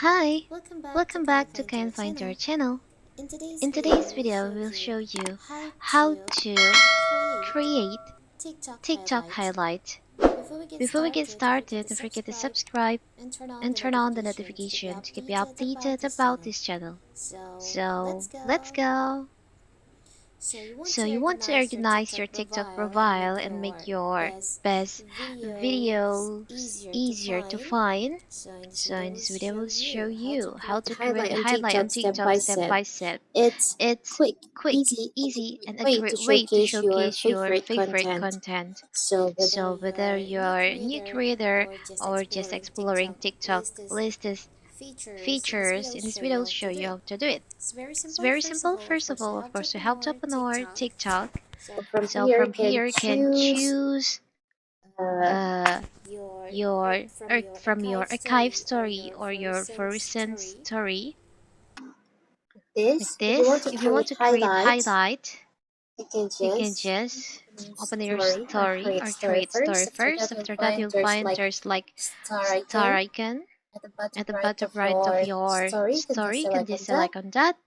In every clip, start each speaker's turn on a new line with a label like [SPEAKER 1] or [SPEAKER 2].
[SPEAKER 1] Hi,
[SPEAKER 2] Welcome
[SPEAKER 1] welcome
[SPEAKER 2] back
[SPEAKER 1] back
[SPEAKER 2] to
[SPEAKER 1] to
[SPEAKER 2] Kind
[SPEAKER 1] Can
[SPEAKER 2] Find
[SPEAKER 1] Find Your
[SPEAKER 2] Our
[SPEAKER 1] channel.
[SPEAKER 2] channel. In
[SPEAKER 1] In
[SPEAKER 2] today's
[SPEAKER 1] today's
[SPEAKER 2] video,
[SPEAKER 1] video,
[SPEAKER 2] we'll
[SPEAKER 1] we'll
[SPEAKER 2] show
[SPEAKER 1] show
[SPEAKER 2] you
[SPEAKER 1] you
[SPEAKER 2] how
[SPEAKER 1] how
[SPEAKER 2] to
[SPEAKER 1] to
[SPEAKER 2] create
[SPEAKER 1] create
[SPEAKER 2] TikTok
[SPEAKER 1] TikTok
[SPEAKER 2] highlight.
[SPEAKER 1] highlight.
[SPEAKER 2] Before
[SPEAKER 1] Before
[SPEAKER 2] we
[SPEAKER 1] we
[SPEAKER 2] get
[SPEAKER 1] get
[SPEAKER 2] started,
[SPEAKER 1] started,
[SPEAKER 2] don't
[SPEAKER 1] don't
[SPEAKER 2] forget
[SPEAKER 1] forget
[SPEAKER 2] to
[SPEAKER 1] to
[SPEAKER 2] subscribe
[SPEAKER 1] subscribe
[SPEAKER 2] and turn on
[SPEAKER 1] and
[SPEAKER 2] the
[SPEAKER 1] turn on the
[SPEAKER 2] notification to keep you
[SPEAKER 1] notification to keep you
[SPEAKER 2] updated about
[SPEAKER 1] updated
[SPEAKER 2] this
[SPEAKER 1] about
[SPEAKER 2] channel.
[SPEAKER 1] this channel.
[SPEAKER 2] So,
[SPEAKER 1] So,
[SPEAKER 2] let's
[SPEAKER 1] let's
[SPEAKER 2] go.
[SPEAKER 1] go!
[SPEAKER 2] So
[SPEAKER 1] So
[SPEAKER 2] you
[SPEAKER 1] you
[SPEAKER 2] want
[SPEAKER 1] want
[SPEAKER 2] to
[SPEAKER 1] to
[SPEAKER 2] organize
[SPEAKER 1] organize
[SPEAKER 2] your
[SPEAKER 1] your
[SPEAKER 2] TikTok
[SPEAKER 1] TikTok
[SPEAKER 2] profile and
[SPEAKER 1] profile
[SPEAKER 2] make
[SPEAKER 1] and make
[SPEAKER 2] your
[SPEAKER 1] your
[SPEAKER 2] best
[SPEAKER 1] best
[SPEAKER 2] videos
[SPEAKER 1] videos
[SPEAKER 2] easier to
[SPEAKER 1] easier to
[SPEAKER 2] find.
[SPEAKER 1] find.
[SPEAKER 2] So in this
[SPEAKER 1] So in
[SPEAKER 2] video,
[SPEAKER 1] this
[SPEAKER 2] we'll
[SPEAKER 1] video,
[SPEAKER 2] show
[SPEAKER 1] we'll show
[SPEAKER 2] you how to
[SPEAKER 1] you how
[SPEAKER 2] create
[SPEAKER 1] to
[SPEAKER 2] a
[SPEAKER 1] create
[SPEAKER 2] highlight
[SPEAKER 1] a
[SPEAKER 2] on
[SPEAKER 1] highlight on
[SPEAKER 2] TikTok step by
[SPEAKER 1] TikTok step
[SPEAKER 2] step.
[SPEAKER 1] by step.
[SPEAKER 2] It's
[SPEAKER 1] It's
[SPEAKER 2] quick,
[SPEAKER 1] quick,
[SPEAKER 2] easy, and a
[SPEAKER 1] easy,
[SPEAKER 2] great
[SPEAKER 1] and a
[SPEAKER 2] way to
[SPEAKER 1] great way to
[SPEAKER 2] showcase your
[SPEAKER 1] showcase your
[SPEAKER 2] favorite
[SPEAKER 1] favorite
[SPEAKER 2] content.
[SPEAKER 1] content.
[SPEAKER 2] So whether
[SPEAKER 1] So whether
[SPEAKER 2] you're new
[SPEAKER 1] you're a new
[SPEAKER 2] creator
[SPEAKER 1] creator
[SPEAKER 2] or just
[SPEAKER 1] or just
[SPEAKER 2] exploring
[SPEAKER 1] exploring
[SPEAKER 2] TikTok,
[SPEAKER 1] TikTok,
[SPEAKER 2] latest
[SPEAKER 1] latest
[SPEAKER 2] features,
[SPEAKER 1] features,
[SPEAKER 2] in
[SPEAKER 1] in
[SPEAKER 2] this
[SPEAKER 1] this
[SPEAKER 2] video
[SPEAKER 1] video
[SPEAKER 2] will
[SPEAKER 1] will
[SPEAKER 2] show
[SPEAKER 1] show
[SPEAKER 2] you how to
[SPEAKER 1] you
[SPEAKER 2] do
[SPEAKER 1] how
[SPEAKER 2] it.
[SPEAKER 1] to do it.
[SPEAKER 2] It's very
[SPEAKER 1] It's
[SPEAKER 2] simple.
[SPEAKER 1] very
[SPEAKER 2] First of
[SPEAKER 1] simple.
[SPEAKER 2] all, of
[SPEAKER 1] First
[SPEAKER 2] course,
[SPEAKER 1] of
[SPEAKER 2] to
[SPEAKER 1] all, of
[SPEAKER 2] help to
[SPEAKER 1] course, to
[SPEAKER 2] open
[SPEAKER 1] help to
[SPEAKER 2] our
[SPEAKER 1] open our
[SPEAKER 2] TikTok.
[SPEAKER 1] TikTok.
[SPEAKER 2] So from
[SPEAKER 1] So
[SPEAKER 2] here, you
[SPEAKER 1] from
[SPEAKER 2] can
[SPEAKER 1] here, you can
[SPEAKER 2] choose
[SPEAKER 1] choose
[SPEAKER 2] uh,
[SPEAKER 1] uh,
[SPEAKER 2] your
[SPEAKER 1] your
[SPEAKER 2] from your
[SPEAKER 1] from your
[SPEAKER 2] archive
[SPEAKER 1] archive
[SPEAKER 2] story or
[SPEAKER 1] story
[SPEAKER 2] your
[SPEAKER 1] or
[SPEAKER 2] very
[SPEAKER 1] your
[SPEAKER 2] recent
[SPEAKER 1] recent
[SPEAKER 2] story.
[SPEAKER 1] story. Like
[SPEAKER 2] This, if you want
[SPEAKER 1] this,
[SPEAKER 2] to
[SPEAKER 1] if you
[SPEAKER 2] create
[SPEAKER 1] want to create
[SPEAKER 2] highlights,
[SPEAKER 1] highlight,
[SPEAKER 2] you can
[SPEAKER 1] you can
[SPEAKER 2] just
[SPEAKER 1] just
[SPEAKER 2] open your
[SPEAKER 1] open your
[SPEAKER 2] story or
[SPEAKER 1] story
[SPEAKER 2] create
[SPEAKER 1] or
[SPEAKER 2] story
[SPEAKER 1] create story
[SPEAKER 2] first. After
[SPEAKER 1] first.
[SPEAKER 2] that, you'll
[SPEAKER 1] After that,
[SPEAKER 2] find
[SPEAKER 1] you'll
[SPEAKER 2] there's
[SPEAKER 1] find
[SPEAKER 2] like
[SPEAKER 1] there's like
[SPEAKER 2] star
[SPEAKER 1] star
[SPEAKER 2] icon
[SPEAKER 1] icon
[SPEAKER 2] at the bottom
[SPEAKER 1] at the
[SPEAKER 2] right
[SPEAKER 1] bottom
[SPEAKER 2] of
[SPEAKER 1] right of
[SPEAKER 2] your
[SPEAKER 1] your
[SPEAKER 2] story. You can
[SPEAKER 1] story.
[SPEAKER 2] just
[SPEAKER 1] You can
[SPEAKER 2] select
[SPEAKER 1] just
[SPEAKER 2] on that.
[SPEAKER 1] select on that.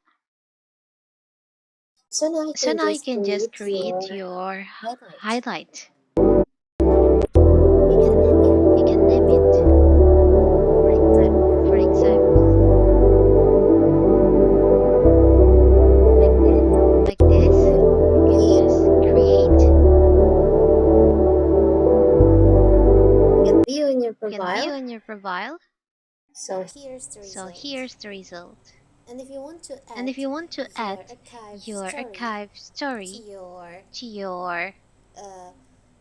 [SPEAKER 2] So now you
[SPEAKER 1] So
[SPEAKER 2] can
[SPEAKER 1] now you
[SPEAKER 2] just
[SPEAKER 1] can just
[SPEAKER 2] create
[SPEAKER 1] create
[SPEAKER 2] your
[SPEAKER 1] your
[SPEAKER 2] highlight.
[SPEAKER 1] highlight.
[SPEAKER 2] You can name
[SPEAKER 1] You
[SPEAKER 2] it.
[SPEAKER 1] can name it.
[SPEAKER 2] For example,
[SPEAKER 1] For example,
[SPEAKER 2] like
[SPEAKER 1] like this, you can just create.
[SPEAKER 2] you can view in your
[SPEAKER 1] You can view
[SPEAKER 2] profile.
[SPEAKER 1] in your profile.
[SPEAKER 2] So here's the
[SPEAKER 1] So
[SPEAKER 2] result.
[SPEAKER 1] here's the result.
[SPEAKER 2] And if you want to
[SPEAKER 1] And
[SPEAKER 2] add
[SPEAKER 1] if you want to
[SPEAKER 2] your
[SPEAKER 1] add
[SPEAKER 2] archive
[SPEAKER 1] your
[SPEAKER 2] story
[SPEAKER 1] archive
[SPEAKER 2] to
[SPEAKER 1] story
[SPEAKER 2] your
[SPEAKER 1] to your
[SPEAKER 2] uh,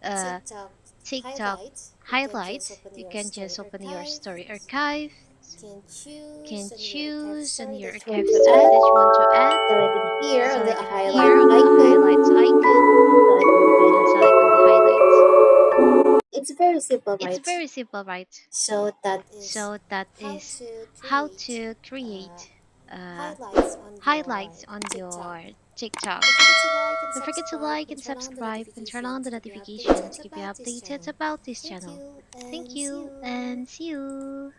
[SPEAKER 1] uh,
[SPEAKER 2] TikTok
[SPEAKER 1] TikTok
[SPEAKER 2] highlights, you can just
[SPEAKER 1] highlight,
[SPEAKER 2] open
[SPEAKER 1] you
[SPEAKER 2] your
[SPEAKER 1] can
[SPEAKER 2] story
[SPEAKER 1] just open your
[SPEAKER 2] archive.
[SPEAKER 1] story archive,
[SPEAKER 2] Can choose
[SPEAKER 1] can
[SPEAKER 2] on your archive
[SPEAKER 1] choose on
[SPEAKER 2] story
[SPEAKER 1] your
[SPEAKER 2] that you want
[SPEAKER 1] archive
[SPEAKER 2] to
[SPEAKER 1] story
[SPEAKER 2] add.
[SPEAKER 1] that you want to add.
[SPEAKER 2] Select it here on the
[SPEAKER 1] Select it
[SPEAKER 2] highlight
[SPEAKER 1] here on the highlights
[SPEAKER 2] icon.
[SPEAKER 1] icon
[SPEAKER 2] Select on the
[SPEAKER 1] and
[SPEAKER 2] highlight.
[SPEAKER 1] select on the highlights.
[SPEAKER 2] It's very simple,
[SPEAKER 1] It's
[SPEAKER 2] right?
[SPEAKER 1] very simple, right?
[SPEAKER 2] So that is
[SPEAKER 1] So that
[SPEAKER 2] how
[SPEAKER 1] is
[SPEAKER 2] to
[SPEAKER 1] how
[SPEAKER 2] create
[SPEAKER 1] to create
[SPEAKER 2] highlights on your
[SPEAKER 1] highlights on
[SPEAKER 2] TikTok.
[SPEAKER 1] your TikTok.
[SPEAKER 2] Don't forget to like
[SPEAKER 1] And
[SPEAKER 2] and
[SPEAKER 1] subscribe and turn
[SPEAKER 2] subscribe
[SPEAKER 1] on
[SPEAKER 2] and
[SPEAKER 1] the
[SPEAKER 2] turn on the
[SPEAKER 1] notification
[SPEAKER 2] notification
[SPEAKER 1] to
[SPEAKER 2] to
[SPEAKER 1] keep
[SPEAKER 2] keep
[SPEAKER 1] you
[SPEAKER 2] you updated
[SPEAKER 1] updated
[SPEAKER 2] about
[SPEAKER 1] about
[SPEAKER 2] this
[SPEAKER 1] this
[SPEAKER 2] channel.
[SPEAKER 1] channel.
[SPEAKER 2] Thank
[SPEAKER 1] Thank
[SPEAKER 2] you
[SPEAKER 1] you
[SPEAKER 2] and
[SPEAKER 1] and
[SPEAKER 2] see
[SPEAKER 1] see
[SPEAKER 2] you.
[SPEAKER 1] you.